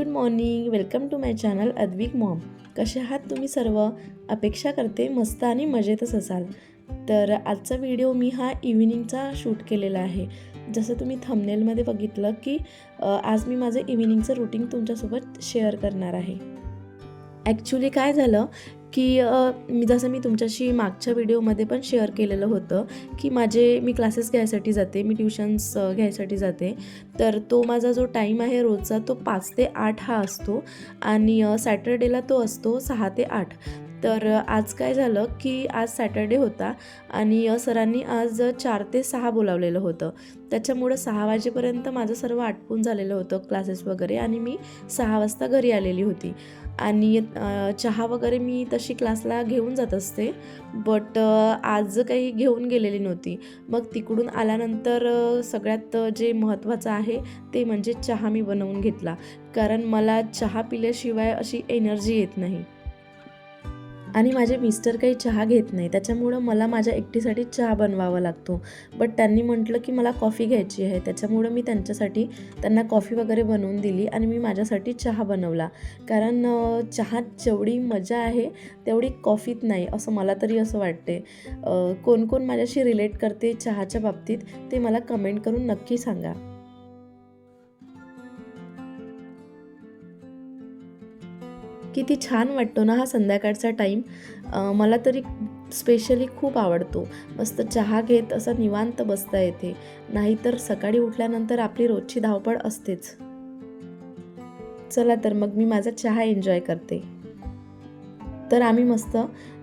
Good morning, welcome to my channel Advik mom. कसे आहात तुम्ही सर्व? अपेक्षा करते मस्त आणि मजेतच असाल. तर आजचा व्हिडिओ मी हा इव्हिनिंगचा शूट केलेला आहे. जसं तुम्ही थंबनेलमध्ये बघितलं की आज मी माझं इव्हिनिंगचं रुटीन तुमच्यासोबत शेअर करणार आहे. ॲक्च्युली काय झालं की मी तुमच्याशी मागच्या व्हिडिओमध्ये पण शेअर केलेलं होतं की मी क्लासेस घ्यायसाठी जाते, मी ट्युशन्स घ्यायसाठी जाते. तर तो माझा जो टाईम आहे रोजचा तो 5 ते 8 हा असतो आणि सॅटर्डेला तो असतो 6 ते 8. तर आज काय झालं की आज सॅटर्डे होता आणि सरांनी आज 4 ते 6 बोलावलेलं होतं. त्याच्यामुळं 6 वाजेपर्यंत माझं सर्व आटपून झालेलं होतं क्लासेस वगैरे आणि मी 6 वाजता घरी आलेली होती. आणि चहा वगैरे मी तशी क्लासला घेऊन जात असते, बट आज काही घेऊन गेलेली नव्हती. मग तिकडून आल्यानंतर सगळ्यात जे महत्त्वाचं आहे ते म्हणजे चहा मी बनवून घेतला, कारण मला चहा पिल्याशिवाय अशी एनर्जी येत नाही आणि माझे मिस्टर काही चहा घेत नाही. त्याच्यामुळं मला माझ्या एकटीसाठी चहा बनवावा लागतो. बट त्यांनी म्हटलं की मला कॉफी घ्यायची आहे, त्याच्यामुळं मी त्यांना कॉफी वगैरे बनवून दिली आणि मी माझ्यासाठी चहा बनवला. कारण चहात जेवढी मजा आहे तेवढी कॉफीत नाही, असं मला तरी असं वाटते. कोण कोण माझ्याशी रिलेट करते चहाच्या बाबतीत ते मला कमेंट करून नक्की सांगा. किती छान वाटतो ना हा संध्याकाळचा टाईम. मला तरी स्पेशली खूप आवडतो. मस्त चहा घेत असं निवांत बसता येते. नाहीतर सकाळी उठल्यानंतर आपली रोजची धावपळ असतेच. चला तर मग मी माझा चहा एन्जॉय करते. तर आम्ही मस्त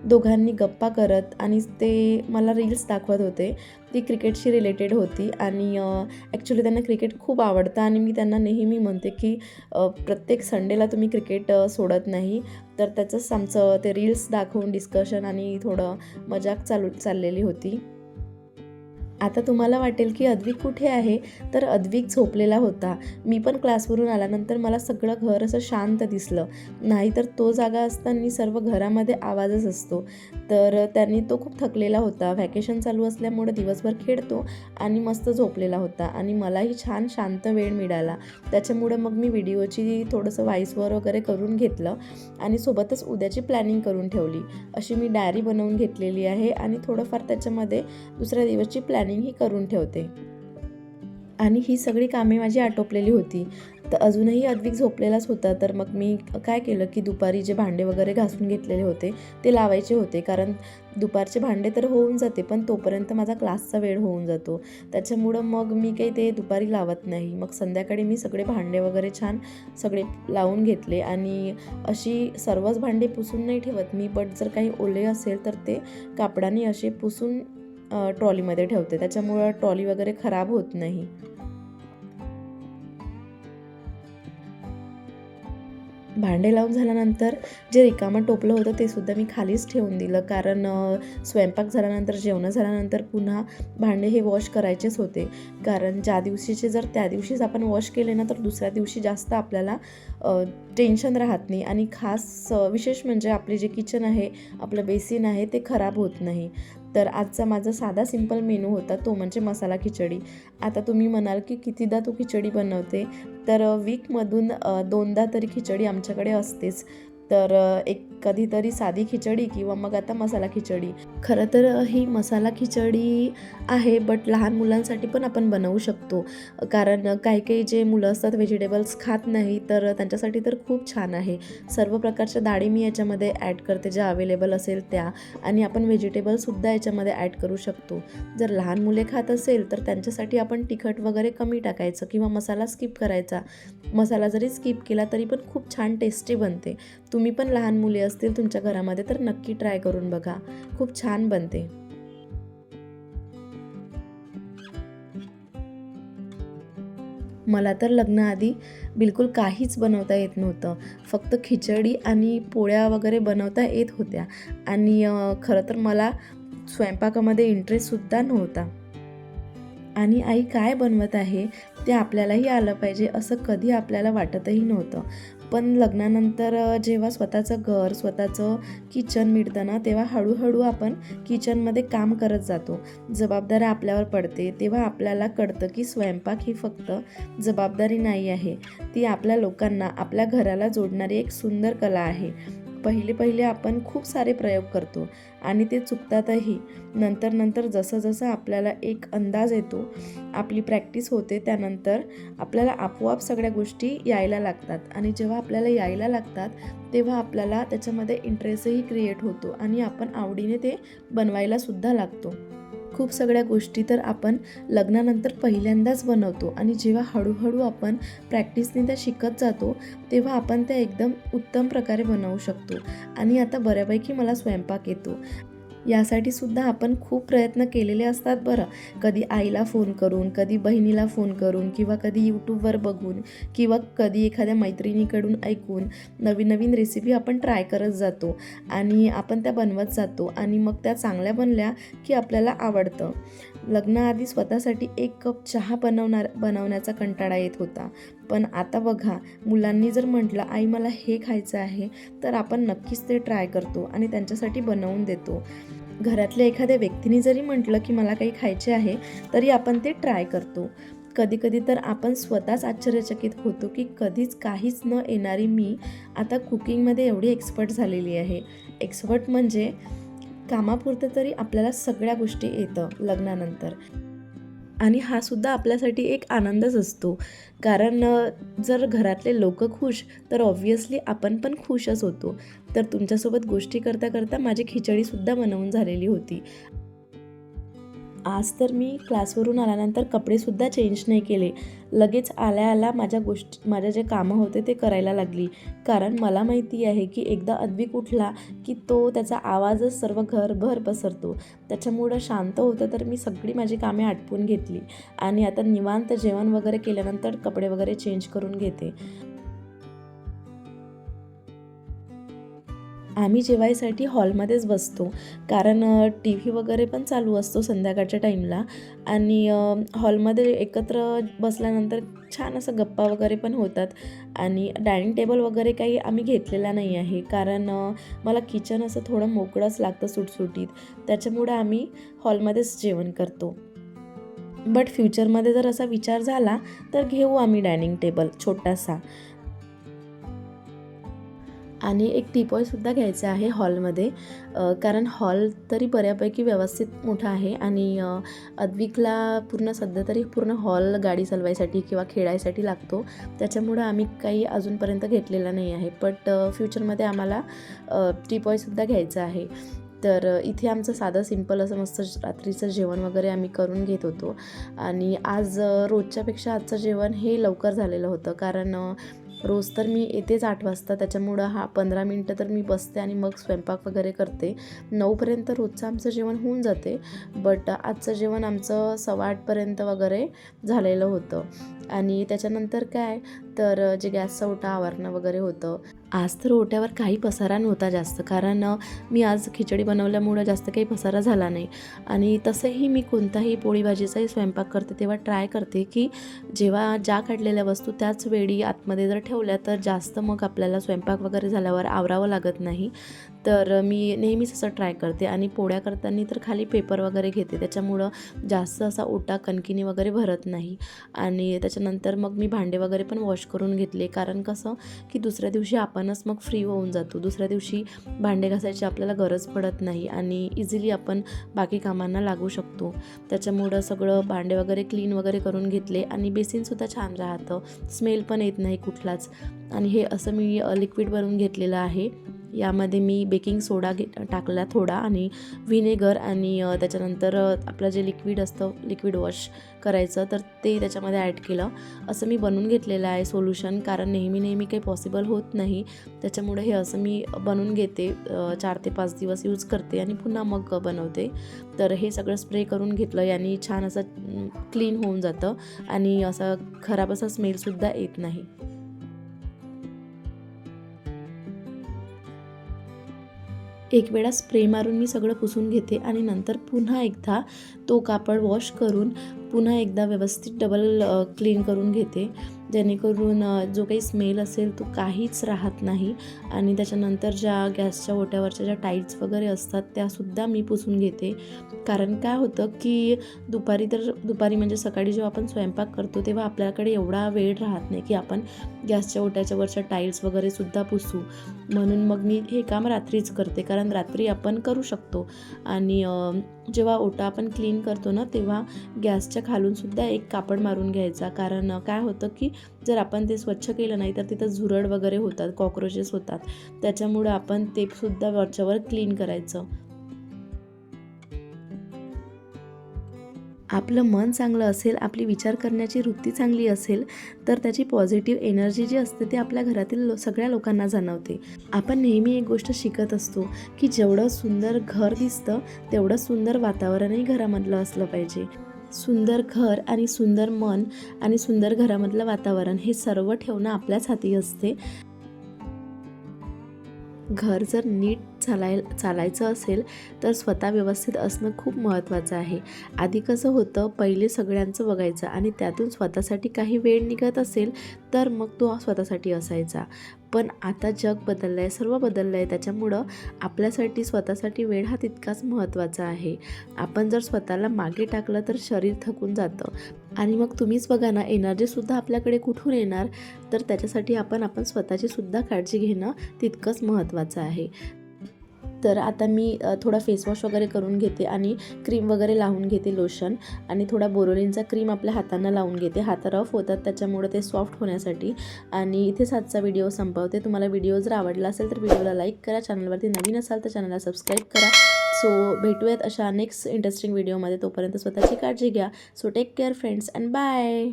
दोघांनी गप्पा करत आणि ते मला रील्स दाखवत होते. ती क्रिकेटशी रिलेटेड होती आणि ॲक्च्युली त्यांना क्रिकेट खूप आवडतं आणि मी त्यांना नेहमी म्हणते की प्रत्येक संडेला तुम्ही क्रिकेट सोडत नाही. तर त्याचंच आमचं ते रील्स दाखवून डिस्कशन आणि थोडं मजाक चाललेली होती. आता तुम्हाला वाटेल की अद्विक कुठे आहे? तर अद्विक झोपलेला होता. मी पण क्लासवरून आल्यानंतर मला सगळं घर असं शांत दिसलं. नाहीतर तो जागा असताना सर्व घरामध्ये आवाजच असतो. तर तो खूप थकलेला होता. व्हॅकेशन चालू असल्यामुळे दिवसभर खेळतो आणि मस्त झोपलेला होता आणि मलाही छान शांत वेळ मिळाला. त्याच्यामुळं मग मी व्हिडिओची थोडंसं व्हॉइस ओव्हर वगैरे करून घेतलं आणि सोबतच उद्याची प्लॅनिंग करून ठेवली. अशी मी डायरी बनवून घेतलेली आहे आणि थोडंफार त्याच्यामध्ये दुसऱ्या दिवसची प्लॅनिंगही करून ठेवते. आणि ही सगळी कामे माझी आटोपलेली होती. तर अजूनही अद्विक झोपलेलाच होता. तर मग मी काय केलं की दुपारी जे भांडे वगैरे घासून घेतलेले होते ते लावायचे होते, कारण दुपारचे भांडे तर होऊन जाते पण तोपर्यंत माझा क्लासचा वेळ होऊन जातो. त्याच्यामुळं मग मी काही ते दुपारी लावत नाही. मग संध्याकाळी मी सगळे भांडे वगैरे छान सगळे लावून घेतले आणि अशी सर्वच भांडे पुसून नाही ठेवत मी, बट जर काही ओले असेल तर ते कापडाने असे पुसून ट्रॉलीमध्ये ठेवते. त्याच्यामुळं ट्रॉली वगैरे खराब होत नाही. भांडे लावून झाल्यानंतर जे रिकामं टोपलं होतं ते सुद्धा मी खालीच ठेवून दिलं, कारण स्वयंपाक झाल्यानंतर, जेवण झाल्यानंतर पुन्हा भांडे हे वॉश करायचेच होते. कारण ज्या दिवशीचे जर त्या दिवशीच आपण वॉश केले ना तर दुसऱ्या दिवशी जास्त आपल्याला टेन्शन राहत नाही आणि खास विशेष म्हणजे आपले जे किचन आहे, आपलं बेसिन आहे ते खराब होत नाही. तर आजचा माझा साधा सिंपल मेनू होता तो म्हणजे मसाला खिचडी. आता तुम्ही म्हणाल की कितीदा तू खिचडी बनवते? तर वीकमधून 2दा तरी खिचडी आमच्याकडे असतेच. तर एक कधीतरी साधी खिचडी किंवा मग आता मसाला खिचडी. खरं तर ही मसाला खिचडी आहे, बट लहान मुलांसाठी पण आपण बनवू शकतो. कारण काही काही जे मुलं असतात व्हेजिटेबल्स खात नाही, तर त्यांच्यासाठी तर खूप छान आहे. सर्व प्रकारच्या डाळी मी याच्यामध्ये ॲड करते, ज्या अवेलेबल असेल त्या, आणि आपण व्हेजिटेबलसुद्धा याच्यामध्ये ॲड करू शकतो. जर लहान मुले खात असेल तर त्यांच्यासाठी आपण तिखट वगैरे कमी टाकायचं किंवा मसाला स्किप करायचा. मसाला जरी स्किप केला तरी पण खूप छान टेस्टी बनते. तुम्ही पण लहान मुले असतील तुमच्या घरामध्ये तर नक्की ट्राय करून बघा, खूप छान बनते. मला तर लग्नाआधी बिलकुल काहीच बनवता येत नव्हतं. फक्त खिचडी आणि पोळ्या वगैरे बनवता येत होत्या आणि खरं तर मला स्वयंपाकामध्ये इंटरेस्टसुद्धा नव्हता. आणि आई काय बनवत आहे ते आपल्यालाही आलं पाहिजे असं कधी आपल्याला वाटतही नव्हतं. पण लग्नानंतर जेव्हा स्वतःचं घर, स्वतःचं किचन मिळतं ना, तेव्हा हळूहळू आपण किचनमध्ये काम करत जातो. जबाबदारी आपल्यावर पडते. तेव्हा आपल्याला कळतं की स्वयंपाक ही फक्त जबाबदारी नाही आहे. ती आपल्या लोकांना, आपल्या घराला जोडणारी एक सुंदर कला आहे. पहिले आपण खूप सारे प्रयोग करतो आणि ते चुकतातही. नंतर जसं जसं आपल्याला एक अंदाज येतो, आपली प्रॅक्टिस होते, त्यानंतर आपल्याला आपोआप सगळ्या गोष्टी यायला लागतात आणि जेव्हा आपल्याला यायला लागतात तेव्हा आपल्याला त्याच्यामध्ये इंटरेस्टही क्रिएट होतो आणि आपण आवडीने ते बनवायला सुद्धा लागतो. खूप सगळ्या गोष्टी तर आपण लग्नानंतर पहिल्यांदाच बनवतो आणि जेव्हा हळूहळू आपण प्रॅक्टिसने त्या शिकत जातो तेव्हा आपण त्या एकदम उत्तम प्रकारे बनवू शकतो. आणि आता बऱ्यापैकी मला स्वयंपाक येतो. यासाठी सुद्धा आपण खूप प्रयत्न केलेले असतात बरं. कधी आईला फोन करून, कधी बहिणीला फोन करून, किंवा कधी यूट्यूबवर बघून, किंवा कधी एखाद्या मैत्रिणीकडून ऐकून नवीन रेसिपी आपण ट्राय करत जातो आणि आपण त्या बनवत जातो आणि मग त्या चांगल्या बनल्या की आपल्याला आवडतं. लग्नाआधी स्वतःसाठी 1 कप चहा बनवण्याचा कंटाळा येत होता. पण आता बघा, मुलांनी जर म्हटलं आई मला हे खायचं आहे, तर आपण नक्कीच ते ट्राय करतो आणि त्यांच्यासाठी बनवून देतो. घरातल्या एखाद्या व्यक्तीने जरी म्हटलं की मला काही खायचे आहे, तरी आपण ते ट्राय करतो. कधी तर आपण स्वतःच आश्चर्यचकित होतो की कधीच काहीच न येणारी मी आता कुकिंगमध्ये एवढी एक्सपर्ट झालेली आहे. एक्सपर्ट म्हणजे कामापुरतं तरी आपल्याला सगळ्या गोष्टी येतं लग्नानंतर. आणि हा सुद्धा आपल्यासाठी एक आनंदच असतो. कारण जर घरातले लोक खुश, तर ऑब्व्हियसली आपण पण खुशच होतो. तर तुमच्यासोबत गोष्टी करता माझी खिचडीसुद्धा बनवून झालेली होती. आज तर मी क्लासवरून आल्यानंतर कपडेसुद्धा चेंज नाही केले. लगेच आल्या माझ्या जे कामं होते ते करायला लागली. कारण मला माहिती आहे की एकदा अद्विक उठला की तो त्याचा आवाजच सर्व घरभर पसरतो. त्याच्यामुळं शांत होतं तर मी सगळी माझी कामे आटपून घेतली आणि आता निवांत जेवण वगैरे केल्यानंतर कपडे वगैरे चेंज करून घेते. आम्ही जेवायसाठी हॉलमध्येच बसतो. कारण टी व्ही वगैरे पण चालू असतो संध्याकाळच्या टाईमला आणि हॉलमध्ये एकत्र बसल्यानंतर छान असं गप्पा वगैरे पण होतात. आणि डायनिंग टेबल वगैरे काही आम्ही घेतलेला नाही आहे, कारण मला किचन असं थोडं मोकळंच लागतं सुटसुटीत. त्याच्यामुळं आम्ही हॉलमध्येच जेवण करतो. बट फ्युचरमध्ये जर असा विचार झाला तर घेऊ आम्ही डायनिंग टेबल छोटासा. आणि एक टीपॉयसुद्धा घ्यायचं आहे हॉलमध्ये. कारण हॉल तरी बऱ्यापैकी व्यवस्थित मोठा आहे आणि अद्विकला सध्या तरी पूर्ण हॉल गाडी चालवायसाठी किंवा खेळायसाठी लागतो. त्याच्यामुळं आम्ही काही अजूनपर्यंत घेतलेला नाही आहे. बट फ्युचरमध्ये आम्हाला टीपॉयसुद्धा घ्यायचं आहे. तर इथे आमचं साधं सिंपल असं मस्त रात्रीचं जेवण वगैरे आम्ही करून घेत होतो. आणि आज रोजच्यापेक्षा आजचं जेवण हे लवकर झालेलं होतं. कारण रोज तर मी येतेच 8 वाजता, त्याच्यामुळं 15 मिनटं तर मी बसते आणि मग स्वयंपाक वगैरे करते. 9पर्यंत रोजचं आमचं जेवण होऊन जाते. बट आजचं जेवण आमचं 7:15 वगैरे झालेलं होतं. आणि त्याच्यानंतर काय, तर जे गॅसचा ओटा आवरणं वगैरे होतं. आज तर ओट्यावर काही पसारा नव्हता जास्त, कारण मी आज खिचडी बनवल्यामुळं जास्त काही पसारा झाला नाही. आणि तसंही मी कोणताही पोळी भाजीचाही स्वयंपाक करते तेव्हा ट्राय करते की जेव्हा ज्या काढलेल्या वस्तू त्याच वेळी आतमध्ये जर ठेवल्या तर जास्त मग आपल्याला स्वयंपाक वगैरे झाल्यावर आवरावं लागत नाही. तर मी नेहमीच असं ट्राय करते. आणि पोळ्या करताना तर खाली पेपर वगैरे घेते, त्याच्यामुळं जास्त असा ओटा कणकीनी वगैरे भरत नाही. आणि त्याच्यानंतर मग मी भांडे वगैरे पण वॉश करून घेतले, कारण कसं की दुसऱ्या दिवशी आपणच मग फ्री होऊन जातो. दुसऱ्या दिवशी भांडे घासायची आपल्याला गरज पडत नाही आणि इझिली आपण बाकी कामांना लागू शकतो. त्याच्यामुळं सगळं भांडे वगैरे क्लीन वगैरे करून घेतले. आणि बेसिनसुद्धा छान राहतं, स्मेल पण येत नाही कुठलाच. आणि हे असं मी लिक्विड बनवून घेतलेलं आहे. यामध्ये मी बेकिंग सोडा टाकला थोडा, आणि व्हिनेगर, आणि त्याच्यानंतर आपलं जे लिक्विड असतं, लिक्विड वॉश करायचं, तर ते त्याच्यामध्ये ॲड केलं. असं मी बनवून घेतलेलं आहे सोल्युशन, कारण नेहमी काही पॉसिबल होत नाही. त्याच्यामुळे हे असं मी बनवून घेते, 4 ते 5 दिवस यूज करते आणि पुन्हा मग बनवते. तर हे सगळं स्प्रे करून घेतलं, यानी छान असं क्लीन होऊन जातं आणि असा खराब असा स्मेलसुद्धा येत नाही. एक वेळा स्प्रे मारून मी सगळं पुसून घेते आणि नंतर पुन्हा एकदा तो कापड वॉश करून पुन्हा एकदा व्यवस्थित डबल क्लीन करून घेते. जेणेकरून जो काही स्मेल असेल तो काहीच राहत नाही. आणि त्याच्यानंतर ज्या गॅसच्या ओट्यावरच्या ज्या टाईल्स वगैरे असतात त्यासुद्धा मी पुसून घेते. कारण काय होतं की दुपारी म्हणजे सकाळी जेव्हा आपण स्वयंपाक करतो तेव्हा आपल्याकडे एवढा वेळ राहत नाही की आपण गॅसच्या ओट्याच्या वरच्या टाईल्स वगैरे सुद्धा पुसू. म्हणून मग मी हे काम रात्रीच करते, कारण रात्री आपण करू शकतो. आणि जेव्हा ओटा आपण क्लीन करतो ना तेव्हा गॅसच्या खालून सुद्धा एक कापड मारून घ्यायचा. कारण काय होतं की जर आपण ते स्वच्छ केलं नाही तर तिथं झुरळ वगैरे होतात, कॉक्रोचेस होतात. त्याच्यामुळं आपण ते सुद्धा वरच्यावर क्लीन करायचं. आपलं मन चांगलं असेल, आपली विचार करण्याची वृत्ती चांगली असेल तर त्याची पॉझिटिव्ह एनर्जी जी असते ती आपल्या घरातील सगळ्या लोकांना जाणवते. आपण नेहमी एक गोष्ट शिकत असतो की जेवढं सुंदर घर दिसतं तेवढं सुंदर वातावरणही घरामधलं असलं पाहिजे. सुंदर घर आणि सुंदर मन आणि सुंदर घरामधलं वातावरण हे सर्व ठेवणं आपल्याच हाती असते. घर जर नीट चालायचं असेल तर स्वतः व्यवस्थित असणं खूप महत्त्वाचं आहे. आधी कसं होतं, पहिले सगळ्यांचं बघायचं आणि त्यातून स्वतःसाठी काही वेळ निघत असेल तर मग तो स्वतःसाठी असायचा. पण आता जग बदललं आहे, सर्व बदललं आहे. त्याच्यामुळं आपल्यासाठी स्वतःसाठी वेळ हा तितकाच महत्त्वाचा आहे. आपण जर स्वतःला मागे टाकलं तर शरीर थकून जातं. आणि मग तुम्हीच बघा ना, एनर्जीसुद्धा आपल्याकडे कुठून येणार? तर त्याच्यासाठी आपण स्वतःची सुद्धा काळजी घेणं तितकंच महत्त्वाचं आहे. तर आता मी थोडा फेसवॉश वगैरे करून घेते आणि क्रीम वगैरे लावून घेते, लोशन. आणि थोडा बोरोलिनचा क्रीम आपल्या हातांना लावून घेते. हात रफ होतात त्याच्यामुळे ते सॉफ्ट होण्यासाठी. आणि इथेच आजचा व्हिडिओ संपवते. तुम्हाला व्हिडिओ जर आवडला असेल तर व्हिडिओला लाईक करा. चॅनलवरती नवीन असाल तर चॅनलला सबस्क्राईब करा. सो भेटूयात अशा नेक्स्ट इंटरेस्टिंग व्हिडिओमध्ये. तोपर्यंत स्वतःची काळजी घ्या. So take care friends and bye.